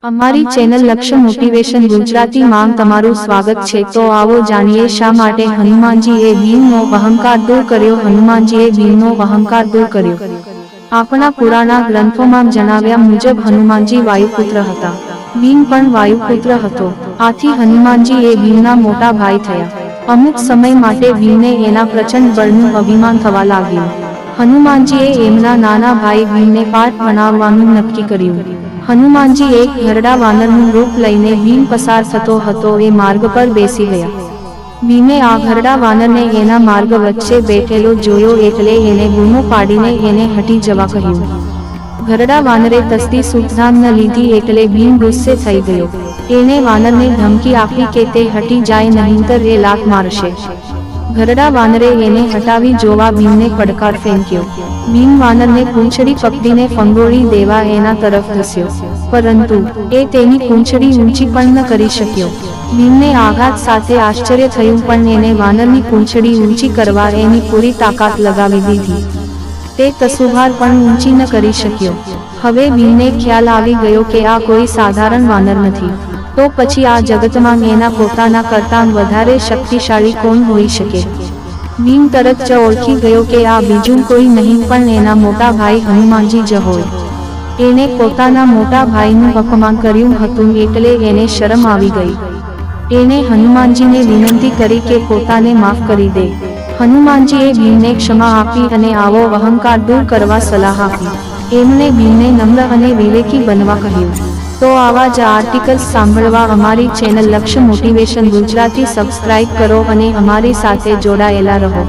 અમારી ચેનલ લક્ષ્ય મોટિવેશન ગુજરાતી માં તમારું સ્વાગત છે। તો આવો જાણીએ શા માટે હનુમાનજીએ ભીમનો અહંકાર દૂર કર્યો। હનુમાનજીએ ભીમનો અહંકાર દૂર કર્યો। આપણા પુરાણા ગ્રંથોમાં જણાવ્યા મુજબ હનુમાનજી વાયુપુત્ર હતા। ભીમ પણ વાયુપુત્ર હતો। આથી હનુમાનજી એ ભીમના મોટા ભાઈ થયા। અમુક સમય માટે ભીમને એના પ્રચંડ બળનું અભિમાન થવા લાગ્યું। હનુમાનજીએ એમના નાના ભાઈ ભીમને પાઠ ભણાવવાનું નક્કી કર્યું। હનુમાનજી એક ઘરડા વાનરનું રૂપ લઈને ભીમ પસાર થતો હતો એ માર્ગ પર બેસી ગયા। ભીમે આ ઘરડા વાનરને એના માર્ગ વચ્ચે બેઠેલો જોયો એટલે એને બૂમો પાડીને એને હટી જવા કહ્યું। ઘરડા વાનરે તસ્દી સુધધાન ન લીધી એટલે ભીમ ગુસ્સે થઈ ગયો। એને વાનરને ધમકી આપી કે તે હટી જાય નહીંતર એ લાત મારશે। ઘરડા વાનરે એને હટાવી જોવા ભીમને પડકાર ફેંક્યો। ભીમ વાનરને પૂંછડી પકડીને ફંગોળી દેવા એના તરફ ધસ્યો, પરંતુ એ તેની પૂંછડી ઊંચી પણ ન કરી શક્યો। ભીમને આઘાત સાથે આશ્ચર્ય થયું પણ એને વાનરની પૂંછડી ઊંચી કરવા એની પૂરી તાકાત લગાવી દીધી। તે તસુભાર પણ ઊંચી ન કરી શક્યો। હવે ભીમને ખ્યાલ આવી ગયો કે આ કોઈ સાધારણ વાનર નથી, તો પછી આ જગતમાં એના પોતાના કરતાં વધારે શક્તિશાળી કોણ હોઈ શકે। ભીમ તરત જ ઓળખી ગયો કે આ બીજું કોઈ નહીં પણ એના મોટા ભાઈ હનુમાનજી જ હોય। એને પોતાના મોટા ભાઈનું અપમાન કર્યું હતું એટલે એને શરમ આવી ગઈ। એને હનુમાનજીને વિનંતી કરી કે પોતાને માફ કરી દે। હનુમાનજીએ ભીમને ક્ષમા આપી અને આવો અહંકાર દૂર કરવા સલાહ આપી। એમણે ભીમને નમ્ર અને વિવેકી બનવા કહ્યું। તો આવા જ આર્ટિકલ્સ સાંભળવા અમારી ચેનલ લક્ષ્ય મોટિવેશન ગુજરાતી સબસ્ક્રાઇબ કરો અને અમારી સાથે જોડાયેલા રહો।